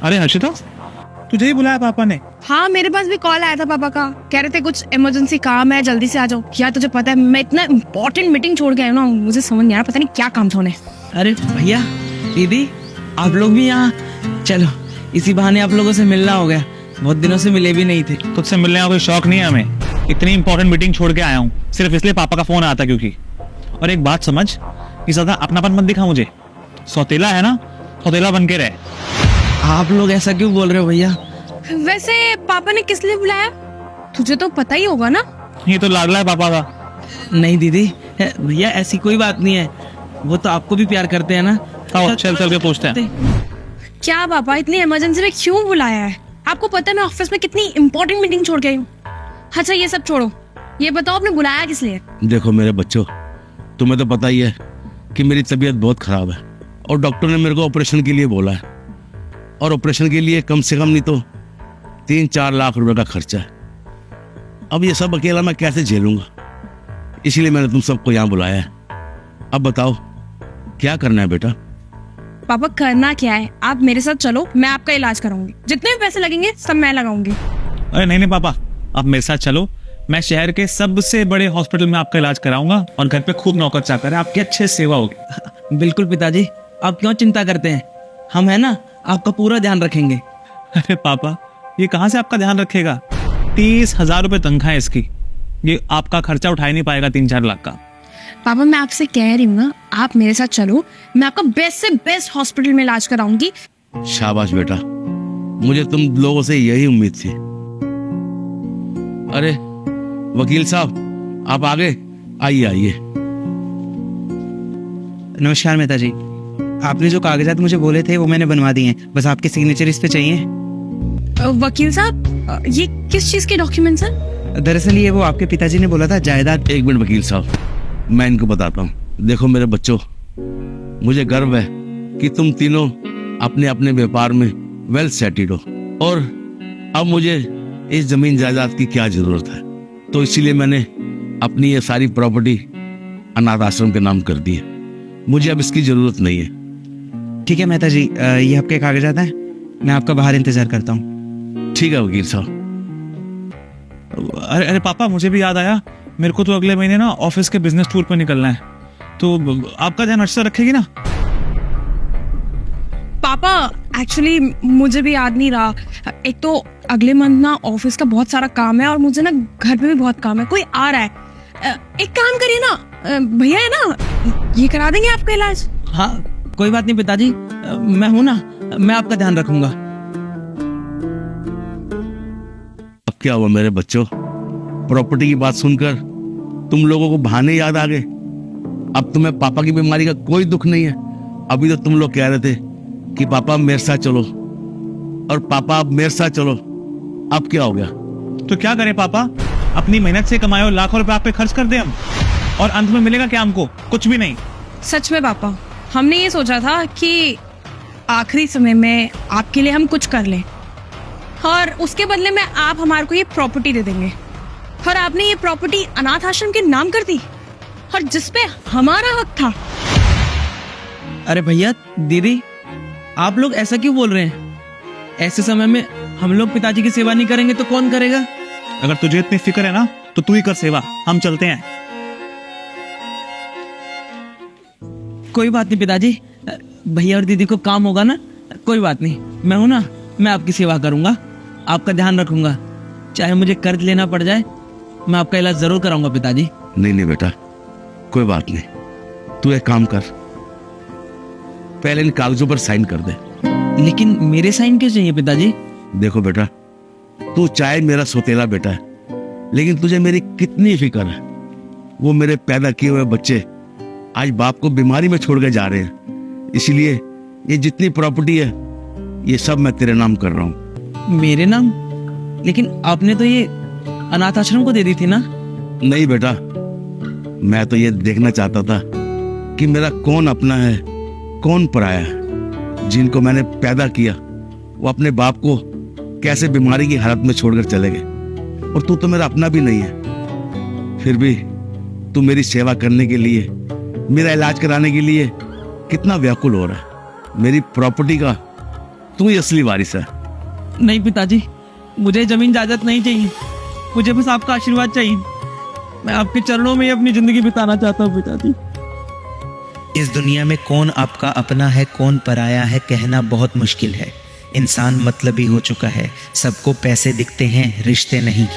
अरे हर्षिता, तुझे ही बुलाया पापा ने? हाँ, मेरे पास भी कॉल आया था पापा का। कह रहे थे कुछ इमरजेंसी काम है, जल्दी से आ जाओ। यार तुझे पता है मैं इतना इम्पोर्टेंट मीटिंग छोड़ के आया ना, मुझे समझ नहीं आ रहा, पता नहीं क्या काम था उन्हें। अरे भैया, दीदी, आप लोग भी यहाँ? चलो, इसी बहाने आप लोगों से मिलना हो गया, बहुत दिनों से मिले भी नहीं थे। तुझसे मिलने का कोई शौक नहीं है हमें। इतनी इंपॉर्टेंट मीटिंग छोड़ के आया हूँ सिर्फ इसलिए पापा का फोन आया था क्योंकि। और एक बात समझ, कि ज्यादा अपनापन मत दिखा मुझे। सौतेला है ना, सौतेला बन के रहे। आप लोग ऐसा क्यों बोल रहे हो भैया? वैसे पापा ने किस लिए बुलाया, तुझे तो पता ही होगा ना। ये तो लाडला है पापा का। नहीं दीदी, भैया ऐसी कोई बात नहीं है, वो तो आपको भी प्यार करते हैं ना। आओ चल के पूछते हैं। क्या पापा, इतनी इमरजेंसी में क्यों बुलाया है? आपको पता है मैं ऑफिस में कितनी इंपॉर्टेंट मीटिंग छोड़ के आई हूँ। अच्छा ये सब छोड़ो, ये बताओ आपने बुलाया किस लिए? देखो मेरे बच्चों, तुम्हें तो पता ही है कि मेरी तबीयत बहुत खराब है और डॉक्टर ने मेरे को ऑपरेशन के लिए बोला है। और ऑपरेशन के लिए कम से कम नहीं तो 3-4 लाख रुपए का खर्चा है। अब ये सब अकेला मैं कैसे झेलूंगा, इसीलिए मैंने तुम सबको यहाँ बुलाया है। अब बताओ क्या करना है बेटा? पापा करना क्या है, आप मेरे साथ चलो, मैं आपका इलाज कराऊंगी। जितने भी पैसे लगेंगे सब मैं लगाऊंगी। अरे नहीं पापा, आप मेरे साथ चलो। मैं शहर के सबसे बड़े हॉस्पिटल में आपका इलाज कराऊंगा और घर पे खूब नौकर चाकर है, आपकी अच्छे सेवा होगी। बिल्कुल पिताजी, आप क्यों चिंता करते हैं, हम है ना, आपका पूरा ध्यान रखेंगे। अरे पापा, ये कहाँ से आपका ध्यान रखेगा? 30,000 रुपए तनख्वाह है इसकी, ये आपका खर्चा उठा ही नहीं पाएगा 3-4 लाख का। पापा मैं आपसे कह रही हूँ ना, आप मेरे साथ चलो, मैं आपका बेस्ट से बेस्ट हॉस्पिटल में इलाज कराऊंगी। शाबाश बेटा, मुझे तुम लोगों से यही उम्मीद थी। अरे वकील साहब, आप आगे आइए आइए। नमस्कार मेहता जी, आपने जो कागजात मुझे बोले थे वो मैंने बनवा दिए हैं, बस आपके सिग्नेचर इस पे चाहिए। वकील साहब, ये किस चीज के डॉक्यूमेंट्स हैं? दरअसल ये वो आपके पिताजी ने बोला था जायदाद। एक मिनट वकील साहब, मैं इनको बताता हूँ। देखो मेरे बच्चों, मुझे गर्व है कि तुम तीनों अपने अपने व्यापार में वेल सेटेड हो और अब मुझे इस जमीन जायदाद की क्या जरूरत है, तो इसीलिए मैंने अपनी ये सारी प्रॉपर्टी अनाथ आश्रम के नाम कर दी है। मुझे अब इसकी जरूरत नहीं है। ठीक है मेहता जी, ये आपके कागजात हैं, मैं आपका बाहर इंतजार करता हूँ। ठीक है वकील साहब। अरे पापा, मुझे भी याद आया, मेरे को तो अगले महीने ना ऑफिस के बिजनेस टूर पर निकलना है, तो आपका ध्यान अच्छा रखेगी ना? पापा एक्चुअली मुझे भी याद नहीं रहा, एक तो अगले मंथ ना ऑफिस का बहुत सारा काम है और मुझे ना घर पे भी बहुत काम है, कोई आ रहा है। एक काम करिए ना, भैया है ना, ये करा देंगे आपका इलाज। हाँ कोई बात नहीं पिताजी, मैं हूं ना, मैं आपका ध्यान रखूंगा। अब क्या हुआ मेरे बच्चों, प्रॉपर्टी की बात सुनकर तुम लोगों को बहाने याद आ गए? अब तुम्हें पापा की बीमारी का कोई दुख नहीं है। अभी तो तुम लोग कह रहे थे कि पापा मेरे साथ चलो और पापा अब मेरे साथ चलो, अब क्या हो गया? तो क्या करें पापा, अपनी मेहनत से कमाए और लाखों रुपए आप पे खर्च कर दे हम, और अंत में मिलेगा क्या हमको? कुछ भी नहीं। सच में पापा, हमने ये सोचा था कि आखिरी समय में आपके लिए हम कुछ कर लें और उसके बदले में आप हमारे को ये प्रॉपर्टी दे देंगे, और आपने ये प्रॉपर्टी अनाथ आश्रम के नाम कर दी और जिसपे हमारा हक था। अरे भैया दीदी, आप लोग ऐसा क्यों बोल रहे हैं? ऐसे समय में हम लोग पिताजी की सेवा नहीं करेंगे तो कौन करेगा? अगर तुझे इतनी फिक्र है ना तो तू ही कर सेवा, हम चलते हैं। कोई बात नहीं पिताजी, भैया और दीदी को काम होगा ना, कोई बात नहीं, मैं हूं ना, मैं आपकी सेवा करूंगा, आपका ध्यान रखूंगा, चाहे मुझे कर्ज लेना पड़ जाए, मैं आपका इलाज जरूर कराऊंगा पिताजी। नहीं बेटा, कोई बात नहीं, तू एक काम कर, पहले इन कागजों पर साइन कर दे। लेकिन मेरे साइन क्यों चाहिए पिताजी? देखो बेटा, तू चाहे मेरा सौतेला बेटा है, लेकिन तुझे मेरी कितनी फिक्र है। वो मेरे पैदा किए हुए बच्चे आज बाप को बीमारी में छोड़ के जा रहे हैं, इसलिए ये जितनी प्रॉपर्टी है ये सब मैं तेरे नाम कर रहा हूँ। मेरे नाम? लेकिन आपने तो ये अनाथ आश्रम को दे दी थी ना? नहीं बेटा, मैं तो ये देखना चाहता था कि मेरा कौन अपना है कौन पराया है। जिनको मैंने पैदा किया वो अपने बाप को कैसे बीमारी की हालत में छोड़कर चले गए, और तू तो मेरा अपना भी नहीं है, फिर भी तू मेरी सेवा करने के लिए, मेरा इलाज कराने के लिए कितना व्याकुल हो रहा है। मेरी प्रॉपर्टी का तू ही असली वारिस है। नहीं पिताजी, मुझे जमीन जायदाद नहीं चाहिए, मुझे बस आपका आशीर्वाद चाहिए। मैं आपके चरणों में ही अपनी जिंदगी बिताना चाहता हूँ पिताजी। इस दुनिया में कौन आपका अपना है कौन पराया है कहना बहुत मुश्किल है। इंसान मतलबी हो चुका है, सबको पैसे दिखते हैं, रिश्ते नहीं।